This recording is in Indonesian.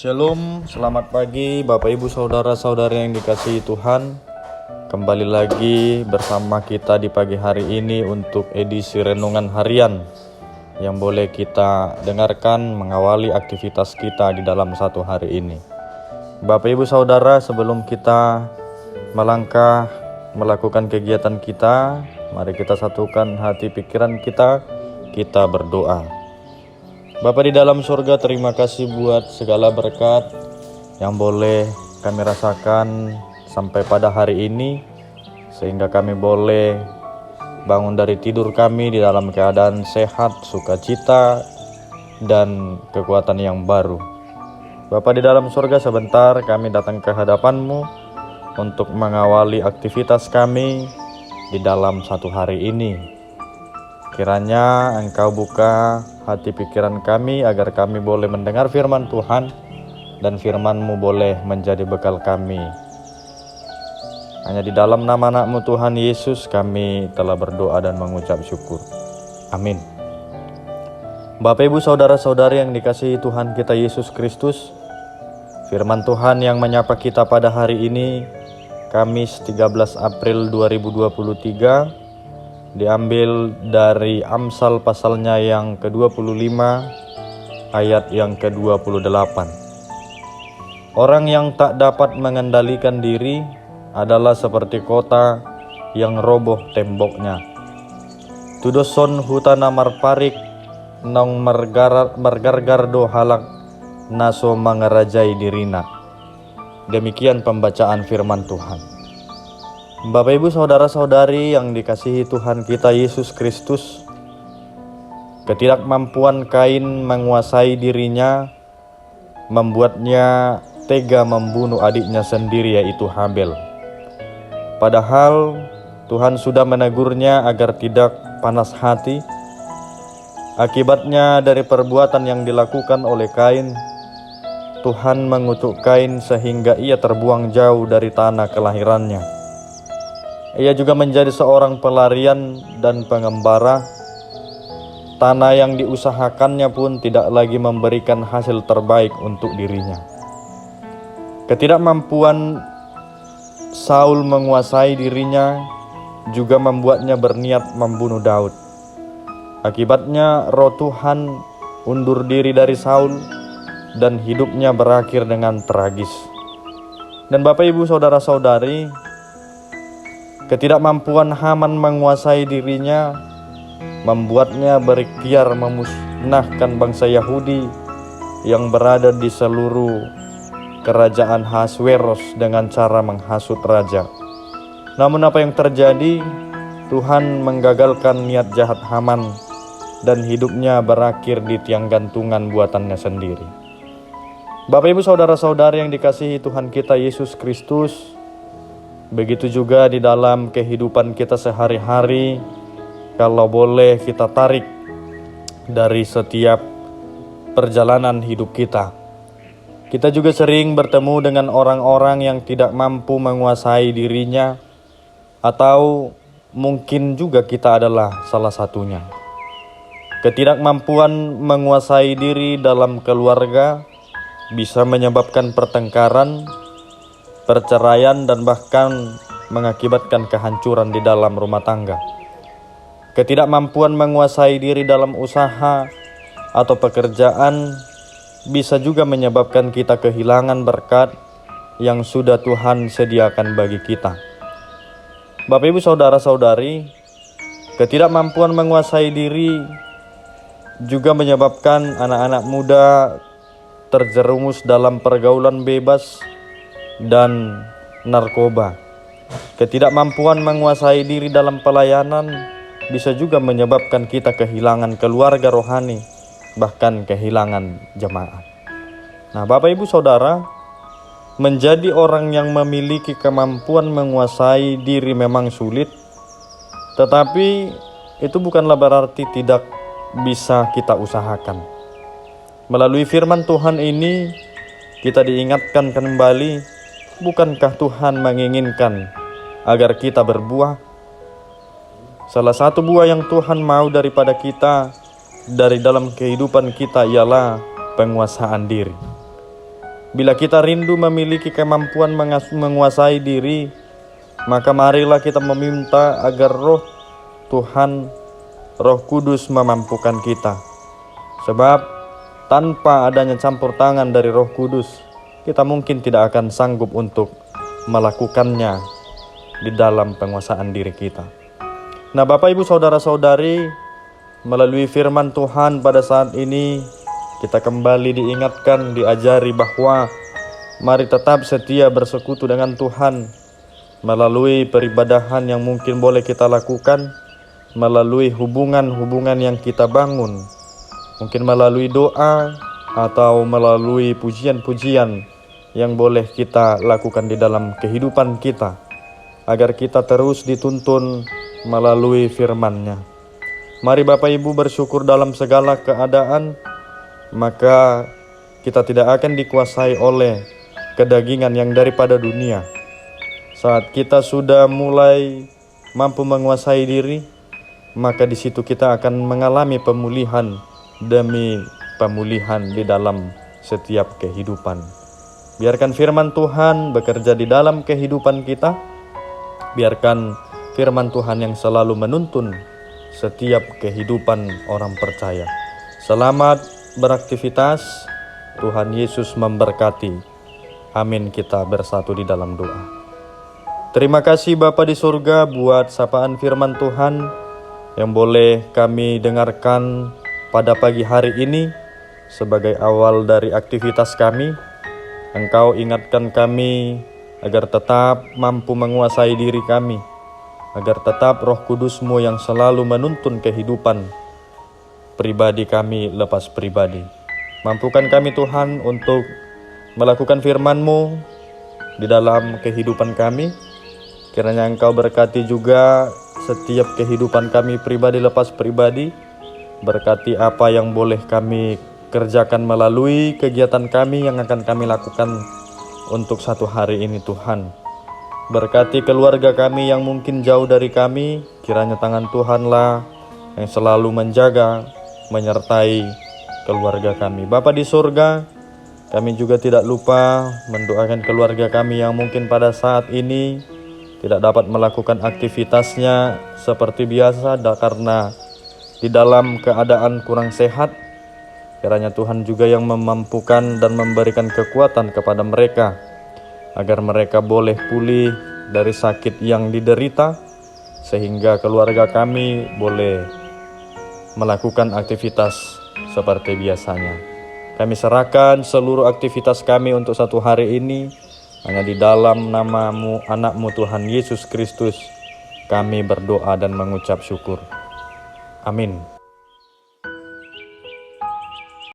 Shalom, selamat pagi Bapak Ibu Saudara-saudari yang dikasihi Tuhan. Kembali lagi bersama kita di pagi hari ini untuk edisi Renungan Harian yang boleh kita dengarkan mengawali aktivitas kita di dalam satu hari ini. Bapak Ibu Saudara, sebelum kita melangkah melakukan kegiatan kita, mari kita satukan hati pikiran kita berdoa. Bapa di dalam surga, terima kasih buat segala berkat yang boleh kami rasakan sampai pada hari ini, sehingga kami boleh bangun dari tidur kami di dalam keadaan sehat, sukacita, dan kekuatan yang baru. Bapa di dalam surga, sebentar kami datang ke hadapan-Mu untuk mengawali aktivitas kami di dalam satu hari ini. Kiranya Engkau buka hati pikiran kami agar kami boleh mendengar firman Tuhan dan firman-Mu boleh menjadi bekal kami. Hanya di dalam nama anak-Mu Tuhan Yesus kami telah berdoa dan mengucap syukur. Amin. Bapak Ibu Saudara-saudari yang dikasihi Tuhan kita Yesus Kristus, firman Tuhan yang menyapa kita pada hari ini, Kamis 13 April 2023, diambil dari Amsal pasalnya yang ke-25 ayat yang ke-28. Orang yang tak dapat mengendalikan diri adalah seperti kota yang roboh temboknya. Tudoson hutana marparik nong mergargardo halak naso mangerajai dirina. Demikian pembacaan firman Tuhan. Bapak Ibu Saudara-saudari yang dikasihi Tuhan kita Yesus Kristus, ketidakmampuan Kain menguasai dirinya membuatnya tega membunuh adiknya sendiri, yaitu Habel. Padahal Tuhan sudah menegurnya agar tidak panas hati. Akibatnya dari perbuatan yang dilakukan oleh Kain, Tuhan mengutuk Kain sehingga ia terbuang jauh dari tanah kelahirannya. Ia juga menjadi seorang pelarian dan pengembara. Tanah yang diusahakannya pun tidak lagi memberikan hasil terbaik untuk dirinya. Ketidakmampuan Saul menguasai dirinya juga membuatnya berniat membunuh Daud. Akibatnya roh Tuhan undur diri dari Saul dan hidupnya berakhir dengan tragis. Dan Bapak Ibu Saudara-saudari, ketidakmampuan Haman menguasai dirinya membuatnya berikhtiar memusnahkan bangsa Yahudi yang berada di seluruh kerajaan Ahasweros dengan cara menghasut raja. Namun apa yang terjadi? Tuhan menggagalkan niat jahat Haman dan hidupnya berakhir di tiang gantungan buatannya sendiri. Bapak Ibu Saudara-saudari yang dikasihi Tuhan kita Yesus Kristus, begitu juga di dalam kehidupan kita sehari-hari, kalau boleh kita tarik dari setiap perjalanan hidup kita. Kita juga sering bertemu dengan orang-orang yang tidak mampu menguasai dirinya, atau mungkin juga kita adalah salah satunya. Ketidakmampuan menguasai diri dalam keluarga bisa menyebabkan pertengkaran, perceraian, dan bahkan mengakibatkan kehancuran di dalam rumah tangga. Ketidakmampuan menguasai diri dalam usaha atau pekerjaan bisa juga menyebabkan kita kehilangan berkat yang sudah Tuhan sediakan bagi kita. Bapak Ibu Saudara-saudari, ketidakmampuan menguasai diri juga menyebabkan anak-anak muda terjerumus dalam pergaulan bebas dan narkoba. Ketidakmampuan menguasai diri dalam pelayanan bisa juga menyebabkan kita kehilangan keluarga rohani, bahkan kehilangan jemaat. Nah, Bapak Ibu Saudara, menjadi orang yang memiliki kemampuan menguasai diri memang sulit, tetapi itu bukanlah berarti tidak bisa kita usahakan. Melalui firman Tuhan ini kita diingatkan kembali, bukankah Tuhan menginginkan agar kita berbuah? Salah satu buah yang Tuhan mau daripada kita dari dalam kehidupan kita ialah penguasaan diri. Bila kita rindu memiliki kemampuan menguasai diri, maka marilah kita meminta agar roh Tuhan, Roh Kudus memampukan kita. Sebab tanpa adanya campur tangan dari Roh Kudus, kita mungkin tidak akan sanggup untuk melakukannya di dalam penguasaan diri kita. Nah, Bapak Ibu Saudara-saudari, melalui firman Tuhan pada saat ini kita kembali diingatkan, diajari bahwa mari tetap setia bersekutu dengan Tuhan melalui peribadahan yang mungkin boleh kita lakukan, melalui hubungan-hubungan yang kita bangun, mungkin melalui doa atau melalui pujian-pujian yang boleh kita lakukan di dalam kehidupan kita, agar kita terus dituntun melalui firman-Nya. Mari Bapak Ibu bersyukur dalam segala keadaan, maka kita tidak akan dikuasai oleh kedagingan yang daripada dunia. Saat kita sudah mulai mampu menguasai diri, maka di situ kita akan mengalami pemulihan demi pemulihan di dalam setiap kehidupan. Biarkan firman Tuhan bekerja di dalam kehidupan kita. Biarkan firman Tuhan yang selalu menuntun setiap kehidupan orang percaya. Selamat beraktivitas. Tuhan Yesus memberkati. Amin. Kita bersatu di dalam doa. Terima kasih Bapa di surga buat sapaan firman Tuhan yang boleh kami dengarkan pada pagi hari ini sebagai awal dari aktivitas kami. Engkau ingatkan kami agar tetap mampu menguasai diri kami, agar tetap Roh Kudus-Mu yang selalu menuntun kehidupan pribadi kami lepas pribadi. Mampukan kami Tuhan untuk melakukan firman-Mu di dalam kehidupan kami. Kiranya Engkau berkati juga setiap kehidupan kami pribadi lepas pribadi. Berkati apa yang boleh kami kerjakan melalui kegiatan kami yang akan kami lakukan untuk satu hari ini Tuhan. Berkati keluarga kami yang mungkin jauh dari kami. Kiranya tangan Tuhanlah yang selalu menjaga, menyertai keluarga kami. Bapa di surga, kami juga tidak lupa mendoakan keluarga kami yang mungkin pada saat ini tidak dapat melakukan aktivitasnya seperti biasa karena di dalam keadaan kurang sehat. Kiranya Tuhan juga yang memampukan dan memberikan kekuatan kepada mereka agar mereka boleh pulih dari sakit yang diderita, sehingga keluarga kami boleh melakukan aktivitas seperti biasanya. Kami serahkan seluruh aktivitas kami untuk satu hari ini hanya di dalam nama-Mu, anak-Mu Tuhan Yesus Kristus. Kami berdoa dan mengucap syukur. Amin.